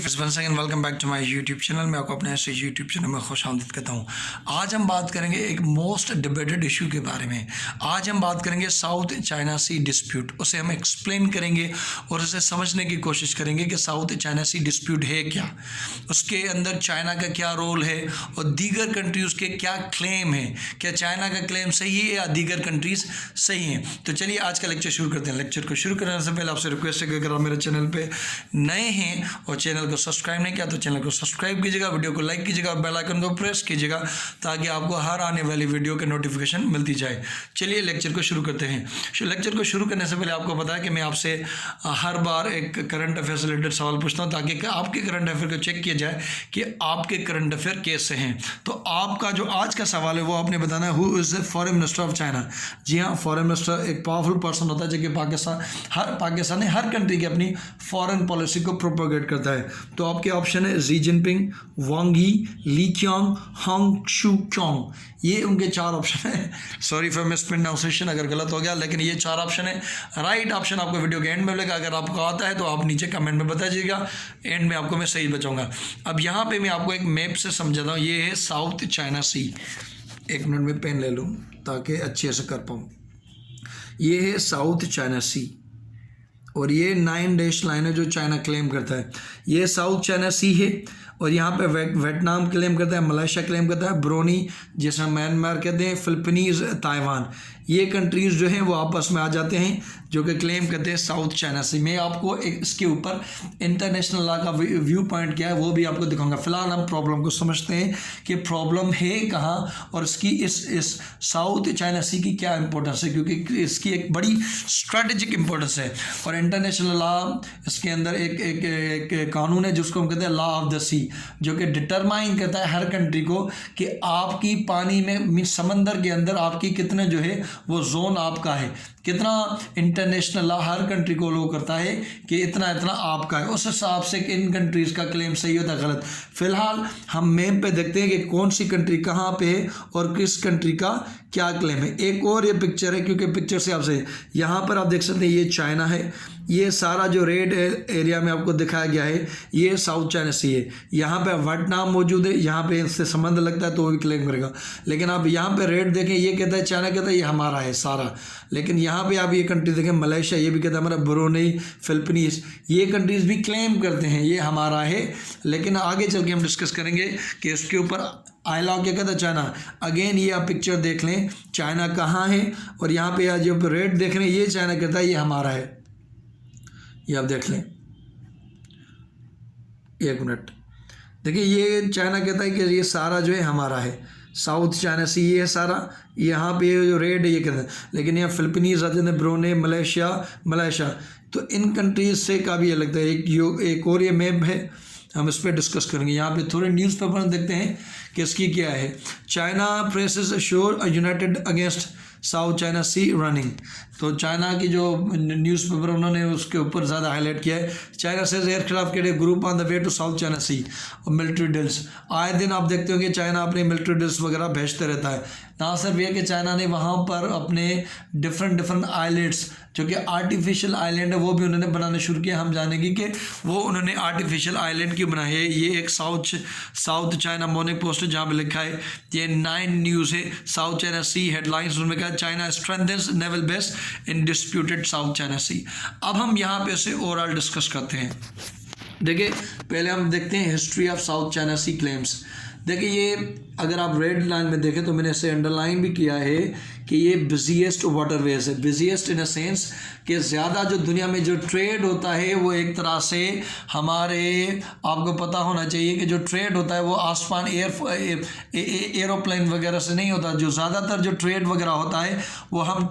Once again welcome back to my YouTube channel. मैं आपको अपने ऐसे यूट्यूब चैनल में खुशामदीद कहता हूँ। आज हम बात करेंगे एक मोस्ट डिबेटेड इशू के बारे में। आज हम बात करेंगे साउथ चाइना सी डिस्प्यूट। उसे हम एक्सप्लेन करेंगे और उसे समझने की कोशिश करेंगे कि साउथ चाइना सी डिस्प्यूट है क्या, उसके अंदर चाइना का क्या रोल है और दीगर कंट्रीज़ के क्या क्लेम है। क्या चाइना का क्लेम सही है या दीगर कंट्रीज़ सही हैं? तो चलिए आज का लेक्चर शुरू करते हैं। लेक्चर को शुरू करने से पहले आपसे रिक्वेस्ट है कि अगर आप मेरे चैनल पर नए हैं और चैनल को सब्सक्राइब नहीं किया तो चैनल को सब्सक्राइब कीजिएगा, वीडियो को लाइक कीजिएगा और बेल आइकन को प्रेस कीजिएगा ताकि आपको हर आने वाली वीडियो के नोटिफिकेशन मिलती जाए। चलिए लेक्चर को शुरू करते हैं। लेक्चर को शुरू करने से पहले आपको पता है कि मैं आपसे हर बार एक करंट अफेयर से रिलेटेड सवाल पूछता हूँ ताकि आपके करंट अफेयर को चेक किया जाए कि आपके करंट अफेयर कैसे हैं। तो आपका जो आज का सवाल है वो आपने बताना है, who is the foreign minister of China. जी हाँ, फॉरेन मिनिस्टर एक पावरफुल पर्सन होता है जो कि पाकिस्तान हर कंट्री की अपनी फॉरेन पॉलिसी को प्रोपोगेट करता है। तो आपके ऑप्शन है शी जिनपिंग, वांग यी, ली qiang, हांग शुक्योंग। ये उनके चार ऑप्शन है। सॉरी फॉर मिस प्रोनाउंसिएशन अगर गलत हो गया, लेकिन ये चार ऑप्शन है। राइट ऑप्शन आपको वीडियो के एंड में मिलेगा। अगर आपको आता है तो आप नीचे कमेंट में बताइएगा, एंड में आपको मैं सही बचाऊंगा। अब यहाँ पे मैं आपको एक मैप से समझाता हूँ। ये है साउथ चाइना सी। एक मिनट में पेन ले लूँ ताकि अच्छे से कर पाऊँ। ये है साउथ चाइना सी और ये 9 डैश लाइन है जो चाइना क्लेम करता है। ये साउथ चाइना सी है और यहाँ पे वियतनाम क्लेम करता है, मलेशिया क्लेम करता है, ब्रोनी जिसे म्यांमार कहते हैं, फिलिपीनीज, ताइवान। ये कंट्रीज़ जो हैं वो आपस में आ जाते हैं जो कि क्लेम करते हैं साउथ चाइना सी। मैं आपको इसके ऊपर इंटरनेशनल लॉ का व्यू पॉइंट क्या है वो भी आपको दिखाऊंगा। फिलहाल हम प्रॉब्लम को समझते हैं कि प्रॉब्लम है कहाँ और इसकी इस साउथ चाइना सी की क्या इंपॉर्टेंस है, क्योंकि इसकी एक बड़ी स्ट्रेटेजिक इंपॉर्टेंस है। और इंटरनेशनल लॉ इसके अंदर एक कानून है जिसको हम कहते हैं लॉ ऑफ द सी, जो कि डिटरमाइन करता है हर कंट्री को कि आपकी पानी में समंदर के अंदर आपकी कितने जो है वो जोन आपका है, कितना इंटरनेशनल लॉ हर कंट्री को लो करता है कि इतना इतना आपका है। उस हिसाब से इन कंट्रीज़ का क्लेम सही होता है गलत। फिलहाल हम मैप पे देखते हैं कि कौन सी कंट्री कहाँ पे है और किस कंट्री का क्या क्लेम है। एक और ये पिक्चर है, क्योंकि पिक्चर से आपसे यहाँ पर आप देख सकते हैं ये चाइना है। ये सारा जो रेड एरिया में आपको दिखाया गया है ये साउथ चाइना सी है। यहाँ पे वियतनाम मौजूद है, यहाँ पे इससे संबंध लगता है तो वो भी क्लेम करेगा। लेकिन आप यहाँ पे रेड देखें, ये कहता है चाइना कहता है ये हमारा है सारा। लेकिन यहाँ पे आप ये कंट्री देखें, मलेशिया, ये भी कहता है हमारा, ब्रूनेई, फिलिपींस, ये कंट्रीज़ भी क्लेम करते हैं ये हमारा है। लेकिन आगे चल के हम डिस्कस करेंगे कि इसके ऊपर आइलॉ क्या कहता है चाइना। अगेन ये आप पिक्चर देख लें, चाइना कहाँ है और यहाँ पे जो रेड देख रहे हैं ये चाइना कहता है ये हमारा है। ये आप देख लें, एक मिनट देखिए, ये चाइना कहता है कि ये सारा जो है हमारा है, साउथ चाइना सी ये है सारा। यहाँ पे जो रेड है ये कहते हैं। लेकिन यहाँ फिलिपींस आते हैं, ब्रूनेई, मलेशिया। तो इन कंट्रीज से का भी अलग है। एक और ये मैप है, हम इस पर डिस्कस करेंगे। यहाँ पे थोड़े न्यूज़पेपर में देखते हैं कि इसकी क्या है। China presses assure united against South China Sea running. तो चाइना की जो न्यूज़पेपर उन्होंने उसके ऊपर ज़्यादा हाईलाइट किया है। चाइना से एयरक्राफ्ट के group on the way to South China Sea और मिलिट्री ड्रिल्स। आए दिन आप देखते हो कि चाइना अपने मिलिट्री ड्रिल्स वगैरह भेजते रहता है। ना सिर्फ ये कि चाइना ने वहाँ पर अपने डिफरेंट आइलैंड्स जो कि आर्टिफिशियल आइलैंड है वो भी उन्होंने बनाने शुरू किया। हम जानेंगे कि वो उन्होंने आर्टिफिशियल आइलैंड क्यों बनाए है। ये एक साउथ चाइना मॉर्निंग पोस्ट है जहाँ पे लिखा है, ये 9 न्यूज़ है, साउथ चाइना सी हेडलाइंस। उनमें कहा China strengthens naval base in disputed South China Sea. अब हम यहाँ पे से ओवरऑल डिस्कस करते हैं। देखिए पहले हम देखते हैं history of South China Sea claims. देखिए ये अगर आप रेड लाइन में देखें तो मैंने इसे अंडरलाइन भी किया है कि ये बिजीएस्ट वाटरवेज है। बिजीएस्ट इन अ सेंस कि ज़्यादा जो दुनिया में जो ट्रेड होता है वो एक तरह से हमारे, आपको पता होना चाहिए कि जो ट्रेड होता है वो आसमान एरोप्लेन वगैरह से नहीं होता। जो ज़्यादातर जो ट्रेड वगैरह होता है वो हम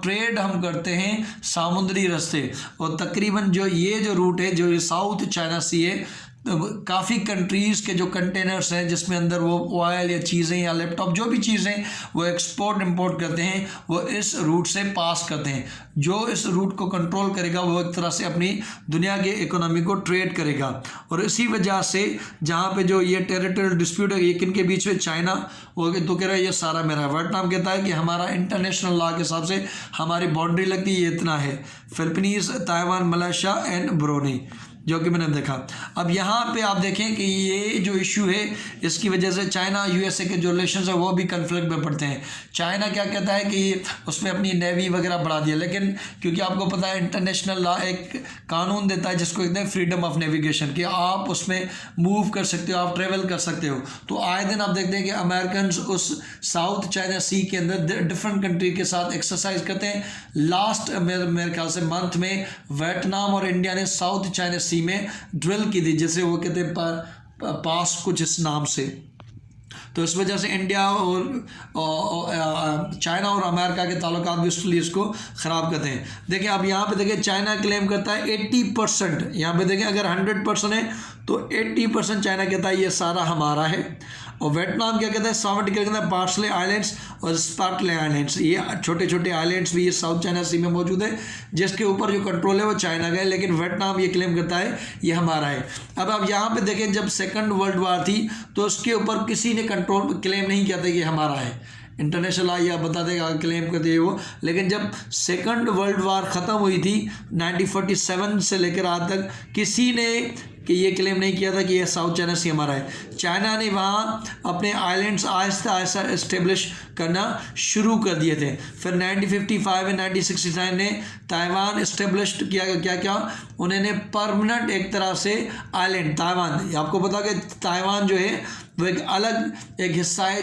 करते हैं समुद्री रास्ते। और तकरीबन जो ये जो रूट है जो ये साउथ चाइना सी है, काफ़ी कंट्रीज़ के जो कंटेनर्स हैं जिसमें अंदर वो ऑयल या चीज़ें या लैपटॉप जो भी चीज़ें वो एक्सपोर्ट इंपोर्ट करते हैं वो इस रूट से पास करते हैं। जो इस रूट को कंट्रोल करेगा वो एक तरह से अपनी दुनिया के इकोनॉमी को ट्रेड करेगा। और इसी वजह से जहाँ पे जो ये टेरिटोरियल डिस्प्यूट है ये किन के बीच में, चाइना वो तो कह रहा है ये सारा मेरा है। वियतनाम कहता है कि हमारा इंटरनेशनल लॉ के हिसाब से हमारी बाउंड्री लगती है ये इतना है। Philippines, Taiwan, Malaysia and Brunei. जो कि मैंने देखा। अब यहाँ पे आप देखें कि ये जो इशू है इसकी वजह से चाइना यूएसए के जो रिलेशन है वो भी कन्फ्लिक्ट में पड़ते हैं। चाइना क्या कहता है कि उसमें अपनी नेवी वगैरह बढ़ा दिया, लेकिन क्योंकि आपको पता है इंटरनेशनल लॉ एक कानून देता है जिसको कहते हैं फ्रीडम ऑफ नेविगेशन, कि आप उसमें मूव कर सकते हो, आप ट्रेवल कर सकते हो। तो आए दिन आप देखते हैं कि अमेरिकन उस साउथ चाइना सी के अंदर डिफरेंट कंट्री के साथ एक्सरसाइज करते हैं। लास्ट मेरे ख्याल से मंथ में वियतनाम और इंडिया ने साउथ चाइना सी में ड्रिल की थी, जैसे वो कहते हैं पास कुछ इस नाम से। तो इस वजह से इंडिया और चाइना और अमेरिका के ताल्लुकात भी इसलिए इसको ख़राब करते हैं। देखिए अब यहाँ पे देखिए चाइना क्लेम करता है 80%, यहाँ पे देखें अगर 100% है तो 80% चाइना कहता है ये सारा हमारा है। और वियतनाम क्या कहता है 70 क्या कहता है पार्सले आइलैंड्स और स्पार्टले आइलैंड्स, ये छोटे छोटे आइलैंड्स भी ये साउथ चाइना सी में मौजूद है, जिसके ऊपर जो कंट्रोल है वो चाइना का है, लेकिन वियतनाम ये क्लेम करता है ये हमारा है। अब आप यहाँ पे देखें जब सेकंड वर्ल्ड वार थी तो उसके ऊपर किसी ने कंट्रोल क्लेम नहीं किया था कि हमारा है। इंटरनेशनल लॉ या बता देगा क्लेम करते हैं वो, लेकिन जब सेकंड वर्ल्ड वार ख़त्म हुई थी 1947 से लेकर आज तक किसी ने कि ये क्लेम नहीं किया था कि ये साउथ चाइना सी हमारा है। चाइना ने वहाँ अपने आइलैंड्स आहिस्ता आहिस्ता इस्टेब्लिश करना शुरू कर दिए थे। फिर 1955 में 1969 ने ताइवान इस्टेब्लिश किया। क्या उन्होंने परमानेंट एक तरह से आइलैंड ताइवान, आपको पता कि ताइवान जो है वो एक अलग एक हिस्सा है,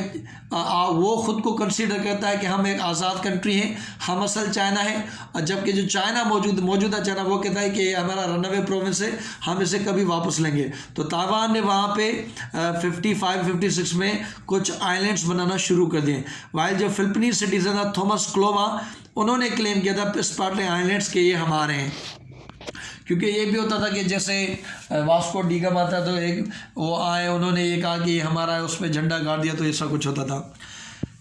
वो ख़ुद को कंसीडर करता है कि हम एक आज़ाद कंट्री हैं, हम असल चाइना है। और जबकि जो चाइना मौजूदा चाइना वो कहता है कि ये हमारा रनअवे प्रोविंस है, हम इसे कभी वापस लेंगे। तो ताइवान ने वहाँ पे 55-56 में कुछ आइलैंड्स बनाना शुरू कर दिए। वाइल जो फिलिपीनी सिटीजन था थॉमस क्लोमा, उन्होंने क्लेम किया था स्पार्टले आइलैंड्स के ये हमारे हैं, क्योंकि ये भी होता था कि जैसे वास्को डी गामा था तो एक वो आए उन्होंने ये कहा कि हमारा है, उस पर झंडा गाड़ दिया, तो ऐसा कुछ होता था।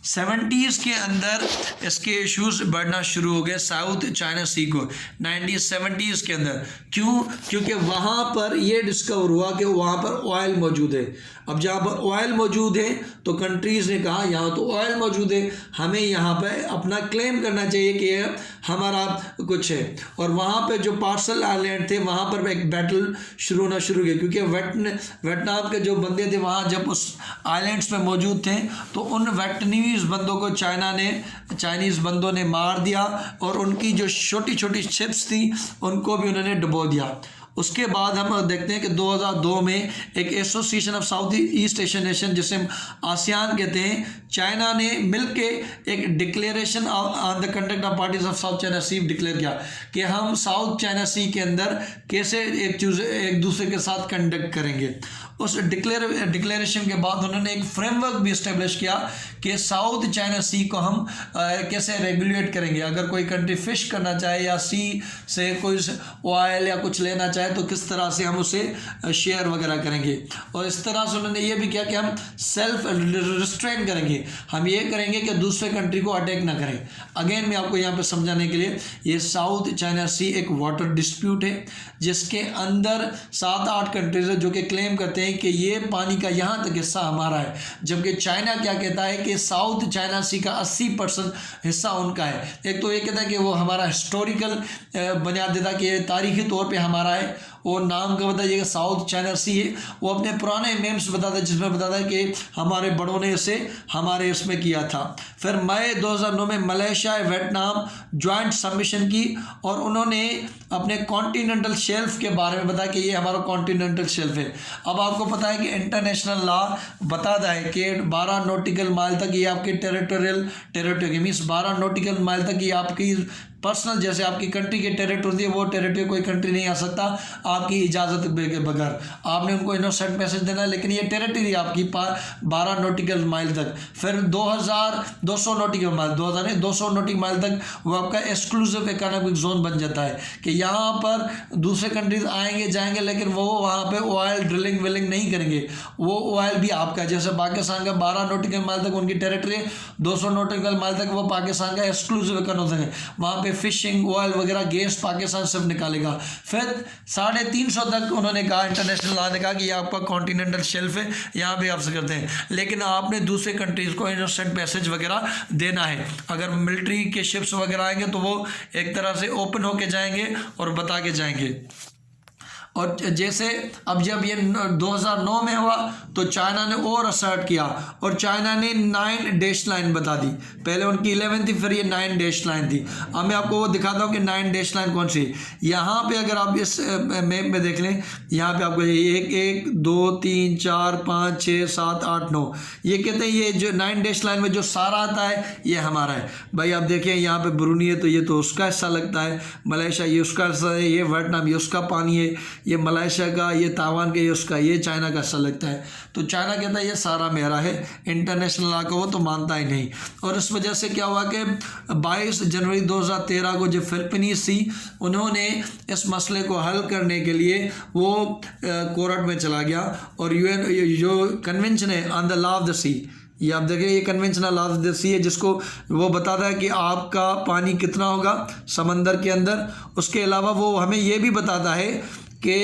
70s के अंदर इसके इश्यूज बढ़ना शुरू हो गए साउथ चाइना सी को 1970s के अंदर। क्यों? क्योंकि वहाँ पर ये डिस्कवर हुआ कि वहाँ पर ऑयल मौजूद है। अब जहाँ पर ऑयल मौजूद है तो कंट्रीज़ ने कहा यहाँ तो ऑयल मौजूद है, हमें यहाँ पे अपना क्लेम करना चाहिए कि हमारा कुछ है। और वहाँ पे जो पार्सल आइलैंड थे वहाँ पर एक बैटल शुरू होना शुरू किया, क्योंकि वियतनाम के जो बंदे थे वहाँ जब उस आइलैंड्स में मौजूद थे तो उन वियतनामीज बंदों को चाइनीज़ बंदों ने मार दिया और उनकी जो छोटी छोटी शिप्स थी उनको भी उन्होंने डुबो दिया। उसके बाद हम देखते हैं कि 2002 में एक association of South East Asian nation, जिसे हम आसियान कहते हैं, चाइना ने मिलके एक declaration on the conduct of parties of South China Sea declare किया कि हम साउथ चाइना सी के अंदर कैसे एक दूसरे के साथ कंडक्ट करेंगे। उस डिक्लेरेशन के बाद उन्होंने एक फ्रेमवर्क भी इस्टेब्लिश किया कि साउथ चाइना सी को हम कैसे रेगुलेट करेंगे। अगर कोई कंट्री फिश करना चाहे या सी से कोई ऑयल या कुछ लेना चाहे तो किस तरह से हम उसे शेयर वगैरह करेंगे। और इस तरह से उन्होंने ये भी किया कि हम सेल्फ रिस्ट्रेन करेंगे, हम ये करेंगे कि दूसरे कंट्री को अटैक ना करें। अगेन मैं आपको यहाँ पे समझाने के लिए, ये साउथ चाइना सी एक वाटर डिस्प्यूट है जिसके अंदर 7-8 कंट्रीज है जो कि क्लेम करते हैं कि ये पानी का यहाँ तक हिस्सा हमारा है, जबकि चाइना क्या कहता है कि साउथ चाइना सी का 80% हिस्सा उनका है। एक तो ये कहता है कि वो हमारा हिस्टोरिकल बुनियाद देता कि ये तारीखी तौर पे हमारा है, वो नाम का बताइए कि साउथ चाइना सी है, वो अपने पुराने मेम्स बताता है जिसमें बताता है कि हमारे बड़ों ने इसे हमारे इसमें किया था। फिर मई 2009 में मलेशिया वियतनाम ज्वाइंट सबमिशन की और उन्होंने अपने कॉन्टिनेंटल शेल्फ के बारे में बताया कि ये हमारा कॉन्टिनेंटल शेल्फ है। अब आपको पता है कि इंटरनेशनल लॉ बताता है कि 12 नॉटिकल माइल तक ये आपकी टेरिटरी मीन्स 12 नॉटिकल माइल तक ये आपकी पर्सनल, जैसे आपकी कंट्री की टेरिटरी होती है वो टेरिटरी कोई कंट्री नहीं आ सकता आपकी इजाज़त बगैर। आपने उनको इनोसेंट मैसेज देना है, लेकिन ये टेरिटरी आपकी 12 नॉटिकल माइल तक। फिर 200 नॉटिकल माइल 200 नॉटिकल माइल तक वो आपका एक्सक्लूसिव इकोनॉमिक जोन बन जाता है कि यहाँ पर दूसरे कंट्रीज आएंगे जाएंगे लेकिन वो वहाँ पे ऑयल ड्रिलिंग विलिंग नहीं करेंगे, वो ऑयल भी आपका। जैसे पाकिस्तान का 12 नॉटिकल माइल तक उनकी टेरिटरी है, 200 नॉटिकल माइल तक वो पाकिस्तान का एक्सक्लूसिव इकोनॉमिक है, वहाँ पे फिशिंग ऑयल वगैरह गैस पाकिस्तान सिर्फ निकालेगा। फिर 350 तक उन्होंने कहा, इंटरनेशनल लॉ ने कहा कि ये आपका कॉन्टिनेंटल शेल्फ है, यहाँ भी आपसे करते हैं, लेकिन आपने दूसरे कंट्रीज को इनोसेंट पैसेज वगैरह देना है। अगर मिलिट्री के शिप्स वगैरह आएंगे तो वो एक तरह से ओपन होके जाएंगे और बता के जाएंगे। और जैसे अब जब ये 2009 में हुआ तो चाइना ने और असर्ट किया और चाइना ने 9 डैश लाइन बता दी। पहले उनकी 11 थी, फिर ये 9 डैश लाइन थी। अब मैं आपको वो दिखाता हूँ कि 9 डैश लाइन कौन सी। यहाँ पे अगर आप इस मैप में देख लें, यहाँ पे आपको 1 2 3 4 5 6 7 8 9, ये कहते हैं ये जो 9 डैश लाइन में जो सारा आता है ये हमारा है। भाई आप देखें यहाँ पे ब्रूनी है तो ये तो उसका हिस्सा लगता है, मलेशिया ये उसका हिस्सा है, ये वियतनाम ये उसका पानी है, ये मलेशिया का, ये ताइवान का ये उसका, ये चाइना का हिस्सा लगता है। तो चाइना कहता है ये सारा मेरा है, इंटरनेशनल लॉ को वो तो मानता ही नहीं। और इस वजह से क्या हुआ कि 22 जनवरी 2013 को जो फिलिपींस थी उन्होंने इस मसले को हल करने के लिए वो कोर्ट में चला गया और UN जो कन्वेंशन है on the law of the sea, ये आप देखें ये conventional law of the sea है जिसको वो बताता है कि आपका पानी कितना होगा समंदर के अंदर। उसके अलावा वो हमें ये भी बताता है कि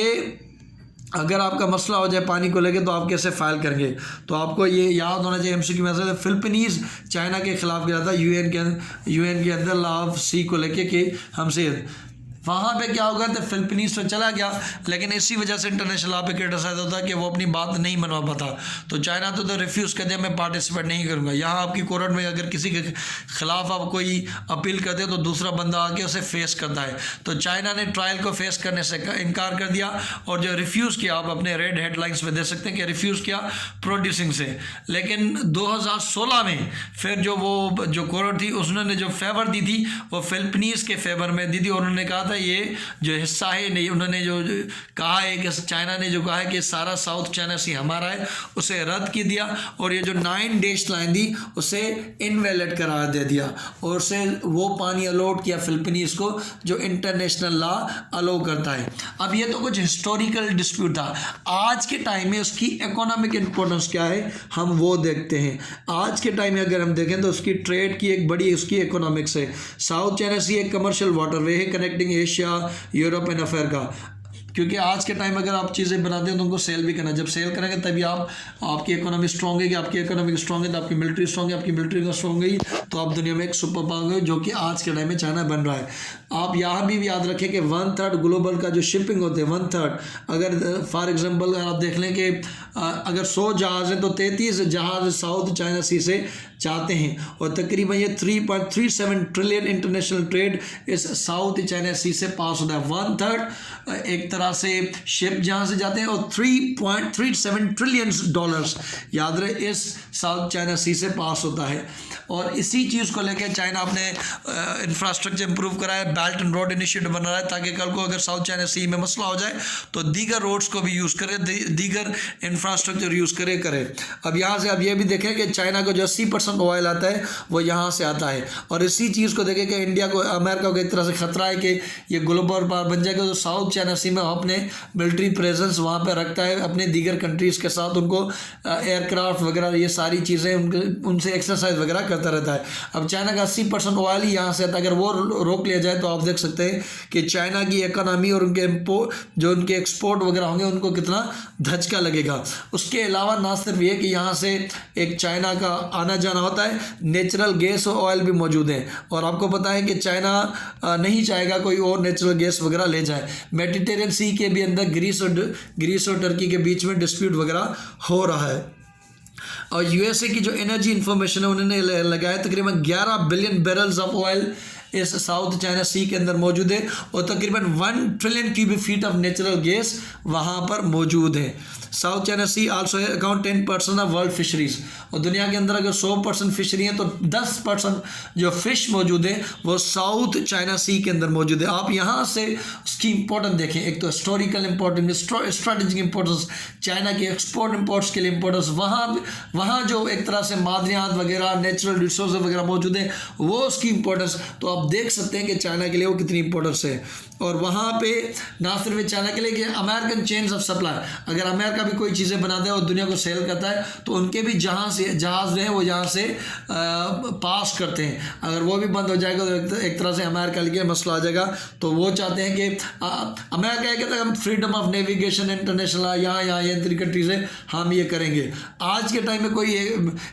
अगर आपका मसला हो जाए पानी को लेके तो आप कैसे फाइल करेंगे। तो आपको ये याद होना चाहिए MCQ में से फिलिपींस चाइना के खिलाफ गया था UN के अंदर लॉ ऑफ सी को लेके कि हमसे वहाँ पे क्या होगा तो फिलिपींस तो चला गया, लेकिन इसी वजह से इंटरनेशनल लॉ पे क्रिटिसाइज होता है कि वो अपनी बात नहीं मनवा पाता। तो चाइना तो रिफ्यूज़ कर दिया, मैं पार्टिसिपेट नहीं करूँगा। यहाँ आपकी कोर्ट में अगर किसी के खिलाफ आप कोई अपील करते हो तो दूसरा बंदा आके उसे फेस करता है। तो चाइना ने ट्रायल को फेस करने से इनकार कर दिया और जो रिफ्यूज़ किया, आप अपने रेड हेडलाइंस में दे सकते हैं कि रिफ्यूज़ किया प्रोड्यूसिंग से। लेकिन 2016 में फिर जो कोर्ट थी उसने जो फेवर दी थी वो फिलिपींस के फेवर में दी थी और उन्होंने कहा था ये जो हिस्सा है नहीं, उन्होंने जो कहा है कि चाइना ने जो कहा है कि सारा साउथ चाइना सी हमारा है उसे रद्द कर दिया और ये जो 9 डैश लाइन थी उसे इनवैलिड करार दे दिया और उसे वो पानी अलॉट किया फिलिपींस को जो इंटरनेशनल लॉ अलो करता है। अब ये तो कुछ हिस्टोरिकल डिस्प्यूट था, आज के टाइम में उसकी इकोनॉमिक इंपॉर्टेंस क्या है हम वो देखते हैं। आज के टाइम में अगर हम देखें तो उसकी ट्रेड की एक बड़ी उसकी इकोनॉमिक्स है। साउथ चाइना सी एक कमर्शियल वाटरवे है connecting Asia Europe and Africa, क्योंकि आज के टाइम अगर आप चीज़ें बनाते हैं तो उनको सेल भी करना, जब सेल करेंगे तभी आपकी इकोनॉमी स्ट्रॉन्ग है, कि आपकी इकोनॉमी स्ट्रॉन्ग है तो आपकी मिलिट्री स्ट्रॉन्ग है, आपकी मिलिट्री स्ट्रॉन्ग है तो आप दुनिया में एक सुपर पावर है, जो कि आज के टाइम में चाइना बन रहा है। आप यहाँ भी याद रखें कि 1/3 ग्लोबल का जो शिपिंग होते हैं 1/3, अगर फॉर एग्जांपल अगर आप देख लें कि अगर 100 जहाज़ हैं तो 33 जहाज़ साउथ चाइना सी से जाते हैं और तकरीबन ये 3.37 ट्रिलियन इंटरनेशनल ट्रेड इस साउथ चाइना सी से पास होता है। 1/3 एक तरह से शिप जहाँ से जाते हैं और 3.37 ट्रिलियन डॉलर्स याद रहे इस साउथ चाइना सी से पास होता है। और इसी चीज़ को लेकर चाइना अपने इंफ्रास्ट्रक्चर इंप्रूव करा है, बेल्ट एंड रोड इनिशिएटिव बना रहा है ताकि कल को अगर साउथ चाइना सी में मसला हो जाए तो दीगर रोड्स को भी यूज़ करे, दीगर इंफ्रास्ट्रक्चर यूज़ करे। अब यहाँ से अब ये भी देखें कि चाइना को जो 80% ऑयल आता है वो यहाँ से आता है और इसी चीज़ को देखें कि इंडिया को अमेरिका को एक तरह से खतरा है कि ये ग्लोबल पावर बन जाएगा तो साउथ चाइना सी में अपने मिलिट्री प्रेजेंस वहाँ पर रखता है अपने दीगर कंट्रीज़ के साथ, उनको एयरक्राफ्ट वगैरह ये सारी चीज़ें उनसे एक्सरसाइज वगैरह करता रहता है। अब चाइना का 80% ऑयल ही यहाँ से आता है, अगर वो रोक लिया जाए तो आप देख सकते हैं कि चाइना की इकोनॉमी और उनके जो उनके एक्सपोर्ट वगैरह होंगे उनको कितना धचका लगेगा। उसके अलावा ना सिर्फ ये कि यहाँ से एक चाइना का आना जाना होता है, नेचुरल गैस और ऑयल भी मौजूद है और आपको पता है कि चाइना नहीं चाहेगा कोई और नेचुरल गैस वगैरह ले जाए। मेडिटेरियन सी के भी अंदर ग्रीस और टर्की के बीच में डिस्प्यूट वगैरह हो रहा है। और USA की जो एनर्जी इंफॉर्मेशन है उन्होंने लगाया तकरीबन 11 बिलियन बैरल्स ऑफ ऑयल इस साउथ चाइना सी के अंदर मौजूद है और तकरीबन 1 trillion cubic feet of natural gas वहाँ पर मौजूद है। South China Sea also account 10% of world fisheries और दुनिया के अंदर अगर 100% फिशरी है तो 10% जो फिश मौजूद है वो साउथ चाइना सी के अंदर मौजूद है। आप यहाँ से उसकी इंपॉर्टेंस देखें, एक तो historical importance, strategic importance, China के एक्सपोर्ट इंपोर्ट्स के लिए इंपॉर्टेंस, वहाँ जो एक तरह से मादनियात वगैरह नेचुरल रिसोर्स वगैरह मौजूद है वो उसकी इंपॉर्टेंस, तो आप देख सकते हैं कि चाइना के लिए वो कितनी इंपॉर्टेंस है। और वहाँ पे ना सिर्फ चाइना के लिए कि अमेरिकन चेन्स ऑफ सप्लाई, अगर अमेरिका अमेरिका भी कोई चीज़ें बनाता है और दुनिया को सेल करता है, तो उनके भी जहाज़ जो है वो यहाँ से पास करते हैं। अगर वो भी बंद हो जाएगा तो एक तरह से अमेरिका के लिए मसला आ जाएगा। तो वो चाहते हैं कि अमेरिका कहता है हम फ्रीडम ऑफ नेविगेशन इंटरनेशनल यहाँ ये कंट्रीज है, हम ये करेंगे। आज के टाइम में कोई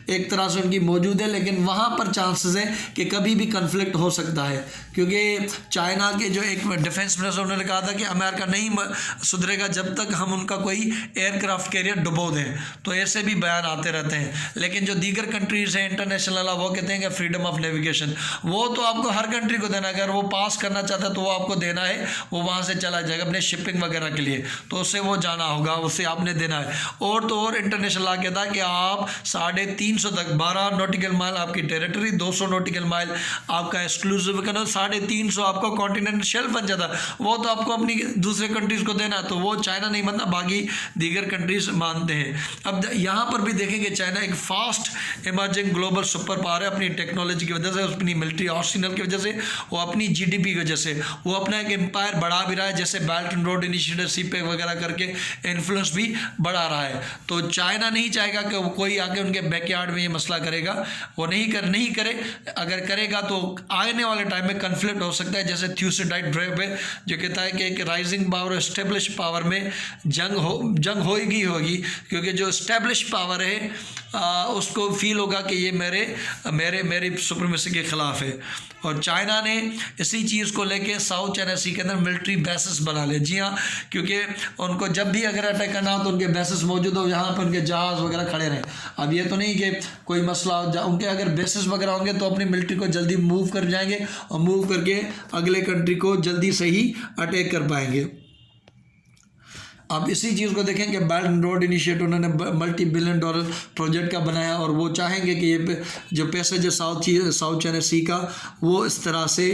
एक तरह से उनकी मौजूद है, लेकिन वहाँ पर चांसेस है कि कभी भी कन्फ्लिक्ट हो सकता है, क्योंकि चाइना के जो एक डिफेंस मिनिस्टर उन्होंने कहा था कि अमेरिका नहीं सुधरेगा जब तक हम उनका कोई एयरक्राफ्ट कैरियर डुबो दें। तो ऐसे भी बयान आते रहते हैं। लेकिन जो दीगर कंट्रीज हैं इंटरनेशनल वो कहते हैं कि फ्रीडम ऑफ नेविगेशन वो तो आपको हर कंट्री को देना है। अगर वो पास करना चाहता है तो वो आपको देना है, वो वहाँ से चला जाएगा अपने शिपिंग वगैरह के लिए, तो उससे वो जाना होगा, उससे आपने देना है। और तो और इंटरनेशनल लॉ कहता है कि आप 350 तक 12 नॉटिकल माइल आपकी टेरिटरी, 200 नॉटिकल माइल आपका एक्सक्लूसिव करना, 350 आपका कॉन्टिनेंटल शेल्फ बन जाता है। वो तो आपको अपनी दूसरे कंट्रीज को देना है। तो वो चाइना नहीं मानता, बाकी दीगर कंट्रीज मानते हैं। अब यहाँ पर भी देखेंगे चाइना एक fast emerging global super power है अपनी टेक्नोलॉजी की वजह से, अपनी मिलिट्री आर्सेनल की वजह से, वो अपनी जीडीपी की वजह से, वो अपना एक एम्पायर बढ़ा भी रहा है, जैसे belt and road initiative CPEC वगैरह करके इन्फ्लुएंस भी बढ़ा रहा है। तो चाइना नहीं चाहेगा कि कोई आके उनके बैकयार्ड में ये मसला करेगा, वो नहीं करे। अगर करेगा तो आने वाले टाइम में कन्फ्लिक्ट हो सकता है, जैसे थ्यूसिडाइट ब्रेव है जो कहता है कि एक राइजिंग पावर एस्टेब्लिश पावर में जंग होगी, क्योंकि जो एस्टेब्लिश पावर है उसको फील होगा कि ये मेरे सुप्रीमेसी के खिलाफ है। और चाइना ने इसी चीज़ को लेके साउथ चाइना सी के अंदर मिलिट्री बेसिस बना लिया। जी हाँ, क्योंकि उनको जब भी अगर अटैक करना हो तो उनके बेसिस मौजूद हो, यहाँ पर उनके जहाज़ वगैरह खड़े रहें। अब ये तो नहीं कि कोई मसला हो, उनके अगर बेसिस वगैरह होंगे तो अपनी मिलिट्री को जल्दी मूव कर जाएंगे और मूव करके अगले कंट्री को जल्दी से ही अटैक कर पाएंगे। अब इसी चीज़ को देखें कि बेल्ट एंड रोड इनिशिएटिव उन्होंने $multi-billion प्रोजेक्ट का बनाया, और वो चाहेंगे कि ये जो पैसेज है साउथ चाइना सी का, वो इस तरह से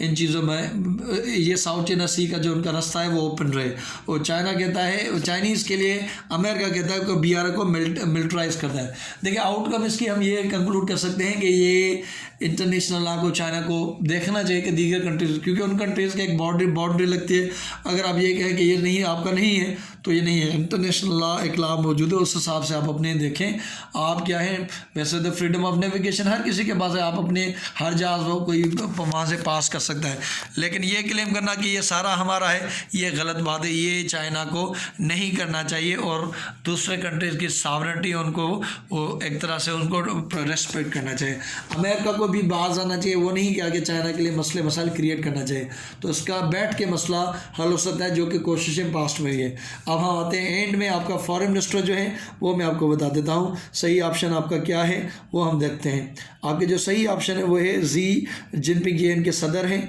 इन चीज़ों में ये साउथ चाइना सी का जो उनका रास्ता है वो ओपन रहे। और चाइना कहता है, चाइनीज़ के लिए अमेरिका कहता है कि BRI को मिलिट्राइज करता है। देखिए आउटकम इसकी हम ये कंक्लूड कर सकते हैं कि ये इंटरनेशनल लॉ को चाइना को देखना चाहिए कि दीगर कंट्रीज, क्योंकि उन कंट्रीज़ की एक बाउंड्री लगती है। अगर आप ये कहें कि ये नहीं आपका नहीं है तो ये नहीं है, इंटरनेशनल लॉ एक लॉ मौजूद है, उस हिसाब से आप अपने देखें आप क्या है। वैसे तो फ्रीडम ऑफ नेविगेशन हर किसी के पास है, आप अपने हर जहाज़ हो कोई वहाँ से पास कर सकता है, लेकिन ये क्लेम करना कि ये सारा हमारा है, ये गलत बात है। ये चाइना को नहीं करना चाहिए, और दूसरे कंट्रीज़ की सॉवरेनिटी उनको वो एक तरह से उनको रेस्पेक्ट करना चाहिए। अमेरिका को भी बाज आना चाहिए, वो नहीं कि आगे चाइना के लिए मसले मसाइल क्रिएट करना चाहिए। तो इसका बैठ के मसला हल हो सकता है, जो कि कोशिशें पास्ट में है। अब हम आते हैं एंड में, आपका फॉरेन मिनिस्टर जो है वो मैं आपको बता देता हूँ सही ऑप्शन आपका क्या है, वो हम देखते हैं। आपके जो सही ऑप्शन है वो है जी जिनपिंग, ये इनके सदर हैं,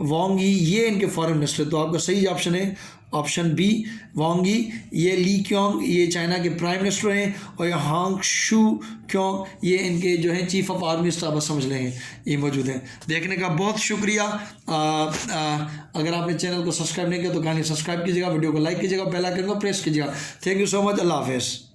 वांग यी ये इनके फॉरेन मिनिस्टर। तो आपका सही ऑप्शन है ऑप्शन बी वांग यी। ये ली क्योंग ये चाइना के प्राइम मिनिस्टर हैं, और ये हांग शू क्योंग ये इनके जो हैं चीफ ऑफ आर्मी स्टाफ समझ लें, ये मौजूद हैं। देखने का बहुत शुक्रिया। अगर आपने चैनल को सब्सक्राइब नहीं किया तो कहानी सब्सक्राइब कीजिएगा, वीडियो को लाइक कीजिएगा, बेल आइकन को प्रेस कीजिएगा। थैंक यू सो मच, अल्लाह हाफिज़।